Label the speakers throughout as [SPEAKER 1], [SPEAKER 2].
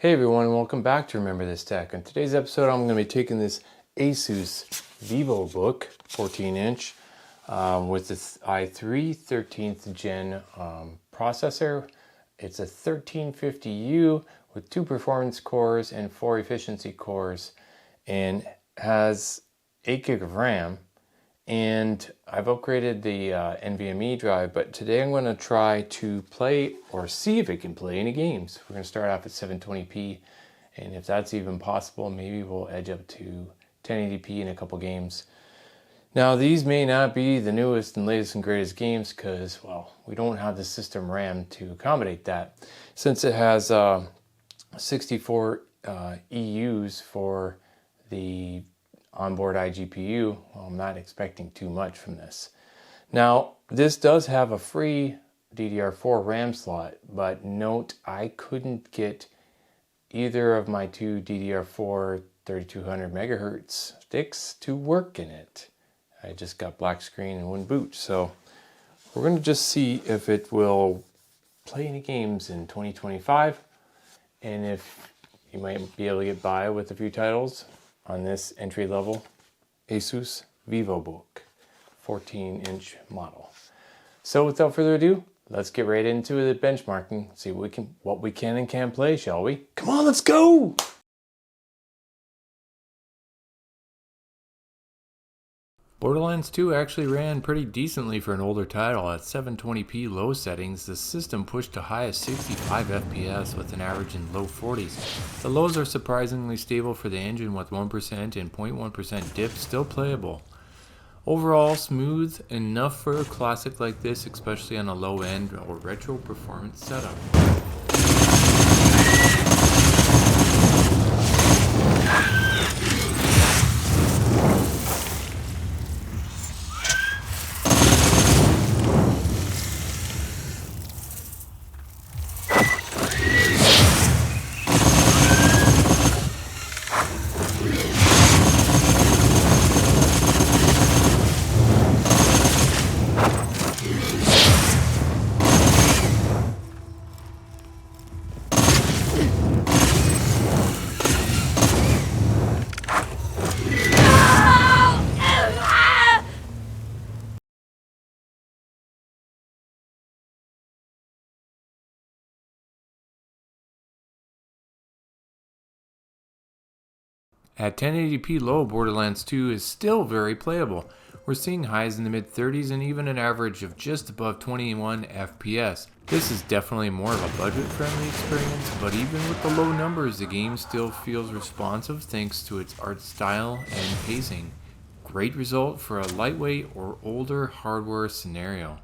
[SPEAKER 1] Hey everyone, and welcome back to Remember This Tech. In today's episode, I'm going to be taking this Asus VivoBook 14-inch with this i3-13th gen processor. It's a 1350U with 2 performance cores and 4 efficiency cores, and has 8 gig of RAM. And I've upgraded the NVMe drive, but today I'm going to try to play or see if it can play any games. We're going to start off at 720p, and if that's even possible, maybe we'll edge up to 1080p in a couple games. Now, these may not be the newest and latest and greatest games because, well, we don't have the system RAM to accommodate that. Since it has 64 EUs for the onboard iGPU, well, I'm not expecting too much from this. Now, this does have a free DDR4 RAM slot, but note I couldn't get either of my 2 DDR4 3200 megahertz sticks to work in it. I just got black screen and wouldn't boot, so we're going to just see if it will play any games in 2025, and if you might be able to get by with a few titles on this entry-level Asus VivoBook 14-inch model. So without further ado, let's get right into the benchmarking, see what we can and can't play, shall we? Come on, let's go! Borderlands 2 actually ran pretty decently for an older title. At 720p low settings, the system pushed to high as 65 FPS with an average in low 40s. The lows are surprisingly stable for the engine, with 1% and 0.1% dip still playable. Overall, smooth enough for a classic like this, especially on a low end or retro performance setup. At 1080p low, Borderlands 2 is still very playable. We're seeing highs in the mid-30s and even an average of just above 21 FPS. This is definitely more of a budget-friendly experience, but even with the low numbers, the game still feels responsive thanks to its art style and pacing. Great result for a lightweight or older hardware scenario.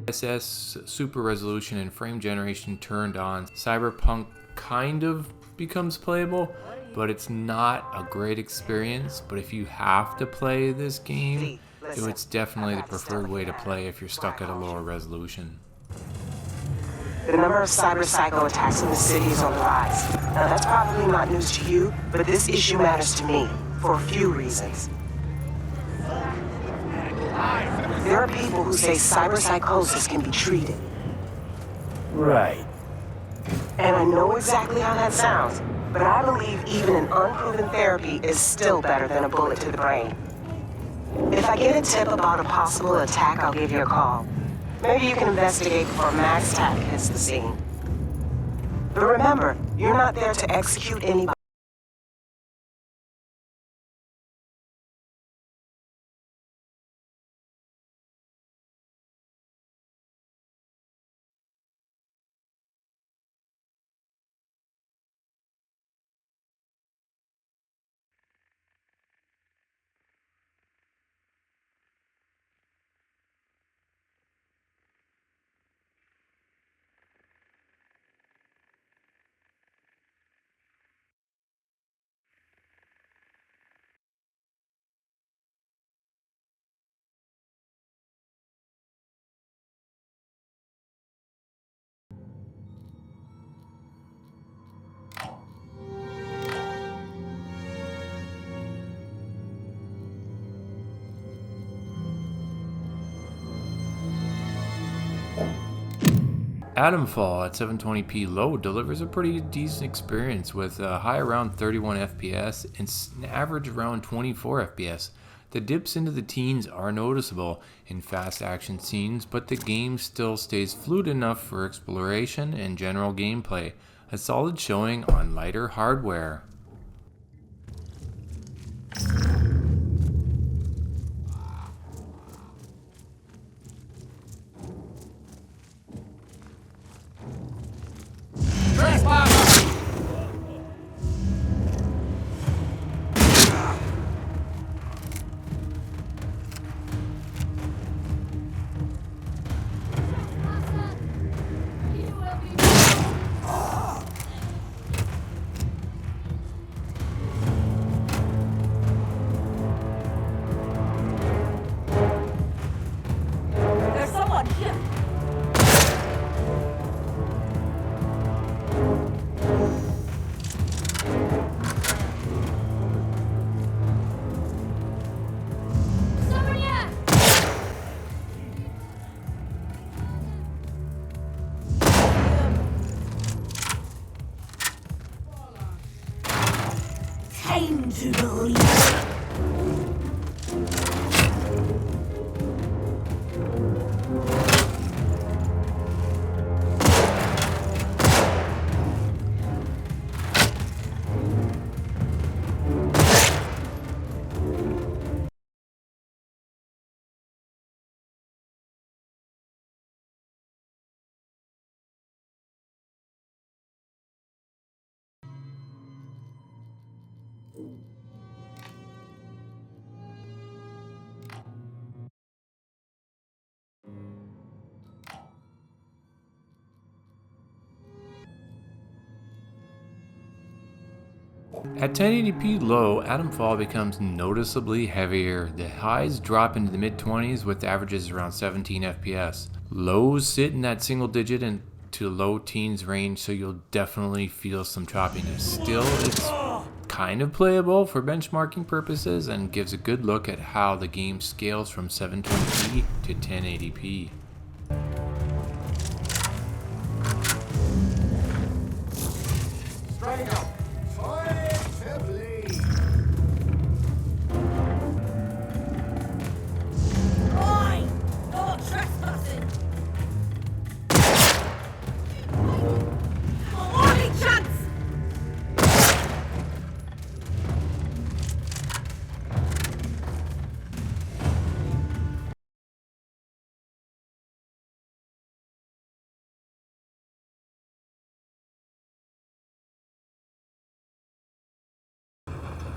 [SPEAKER 1] XeSS super resolution and frame generation turned on, Cyberpunk kind of becomes playable, but it's not a great experience. But if you have to play this game, it's definitely the preferred way to play if you're stuck at a lower resolution.
[SPEAKER 2] The number of cyber-psycho attacks in the city is on the rise. Now, that's probably not news to you, but this issue matters to me for a few reasons. There are people who say cyberpsychosis can be treated.
[SPEAKER 3] Right.
[SPEAKER 2] And I know exactly how that sounds, but I believe even an unproven therapy is still better than a bullet to the brain. If I get a tip about a possible attack, I'll give you a call. Maybe you can investigate before Max Tack hits the scene. But remember, you're not there to execute anybody.
[SPEAKER 1] Atomfall at 720p low delivers a pretty decent experience with a high around 31 FPS and an average around 24 FPS. The dips into the teens are noticeable in fast action scenes, but the game still stays fluid enough for exploration and general gameplay. A solid showing on lighter hardware.
[SPEAKER 4] Time to believe.
[SPEAKER 1] At 1080p low, Atomfall becomes noticeably heavier. The highs drop into the mid-20s with averages around 17 FPS. Lows sit in that single digit and to low teens range, so you'll definitely feel some choppiness. Still, it's kind of playable for benchmarking purposes and gives a good look at how the game scales from 720p to 1080p.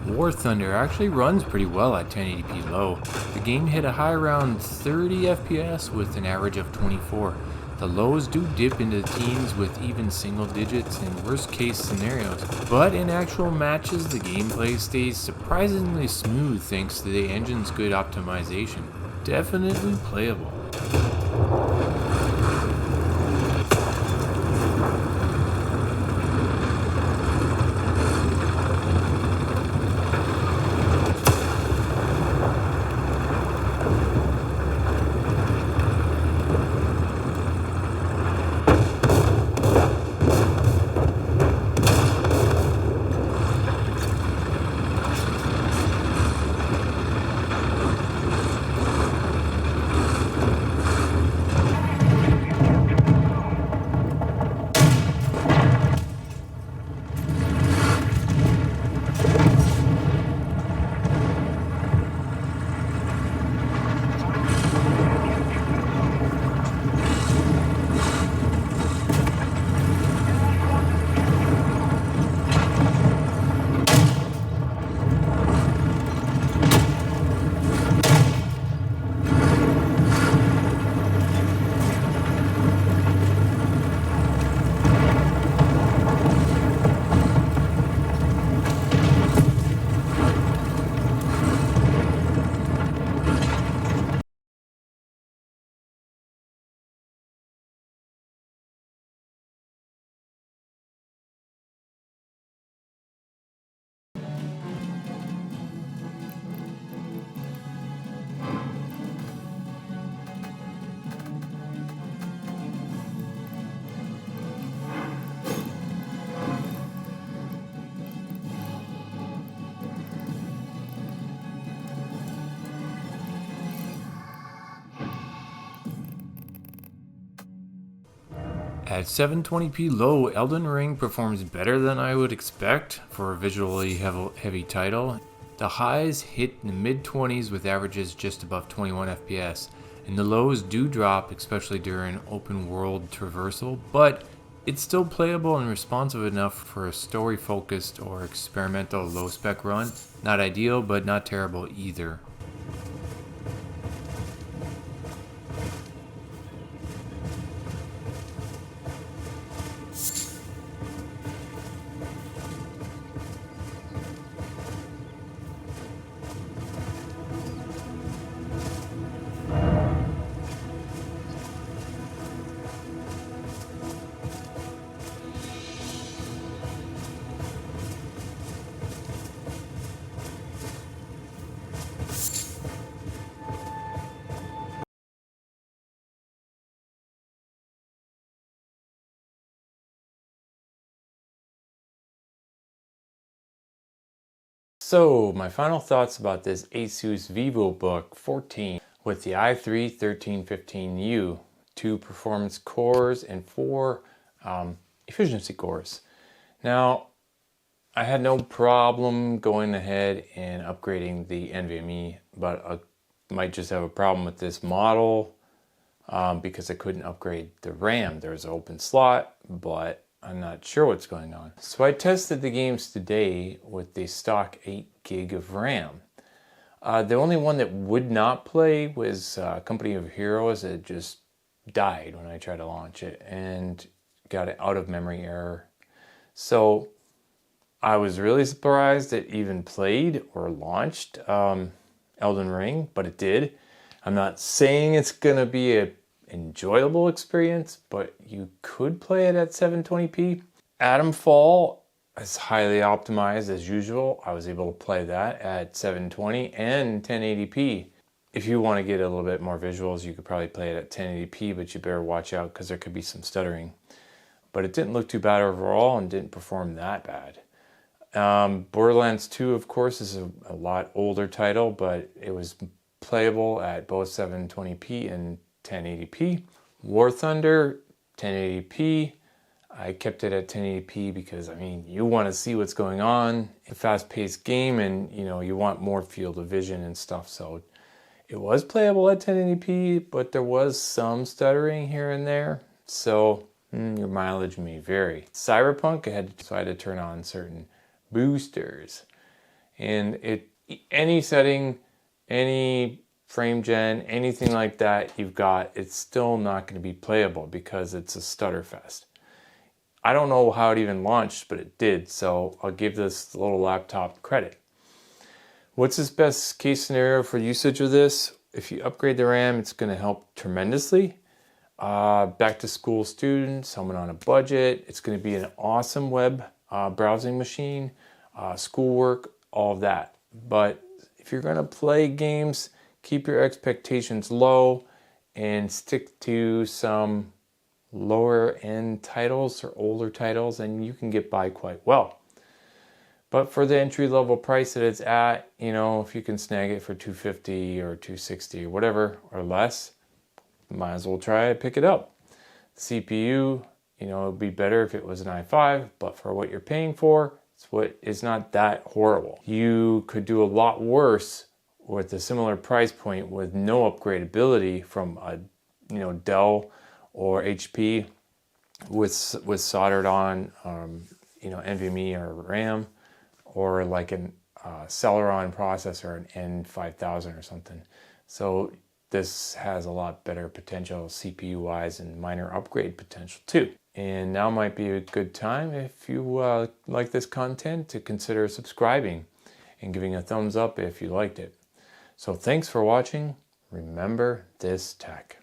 [SPEAKER 1] War Thunder actually runs pretty well at 1080p low. The game hit a high around 30 FPS with an average of 24. The lows do dip into the teens with even single digits in worst case scenarios, but in actual matches the gameplay stays surprisingly smooth thanks to the engine's good optimization. Definitely playable. At 720p low, Elden Ring performs better than I would expect for a visually heavy title. The highs hit in the mid-20s with averages just above 21 FPS, and the lows do drop, especially during open world traversal, but it's still playable and responsive enough for a story-focused or experimental low-spec run. Not ideal, but not terrible either. So my final thoughts about this Asus VivoBook 14 with the i3-1315U, 2 performance cores and 4 efficiency cores. Now, I had no problem going ahead and upgrading the NVMe, but I might just have a problem with this model because I couldn't upgrade the RAM. There's an open slot, but I'm not sure what's going on. So I tested the games today with the stock 8 gig of RAM. The only one that would not play was Company of Heroes. It just died when I tried to launch it and got an out of memory error. So I was really surprised it even played or launched Elden Ring, but it did. I'm not saying it's gonna be a enjoyable experience, but you could play it at 720p. Atomfall is highly optimized as usual. I was able to play that at 720 and 1080p. If you want to get a little bit more visuals, you could probably play it at 1080p, but you better watch out because there could be some stuttering. But it didn't look too bad overall and didn't perform that bad. Borderlands 2, of course, is a lot older title, but it was playable at both 720p and 1080p. War Thunder, 1080p. I kept it at 1080p because, I mean, you want to see what's going on. It's a fast-paced game and, you know, you want more field of vision and stuff. So it was playable at 1080p, but there was some stuttering here and there. So your mileage may vary. Cyberpunk, I had to turn on certain boosters. And any setting, any frame gen, anything like that you've got, it's still not going to be playable because it's a stutter fest. I don't know how it even launched, but it did, so I'll give this little laptop credit. What's this best case scenario for usage of this? If you upgrade the RAM, it's going to help tremendously. Back to school students, someone on a budget, it's going to be an awesome web browsing machine, schoolwork, all of that. But if you're going to play games, keep your expectations low and stick to some lower end titles or older titles and you can get by quite well. But for the entry level price that it's at, you know, if you can snag it for $250 or $260 or whatever or less, might as well try to pick it up. CPU, you know, it would be better if it was an i5, but for what you're paying for, it's not that horrible. You could do a lot worse with a similar price point with no upgradability from a, you know, Dell or HP with soldered on, you know, NVMe or RAM, or like an Celeron processor, an N5000 or something. So this has a lot better potential CPU wise and minor upgrade potential too. And now might be a good time, if you like this content, to consider subscribing and giving a thumbs up if you liked it. So thanks for watching. Remember this tech.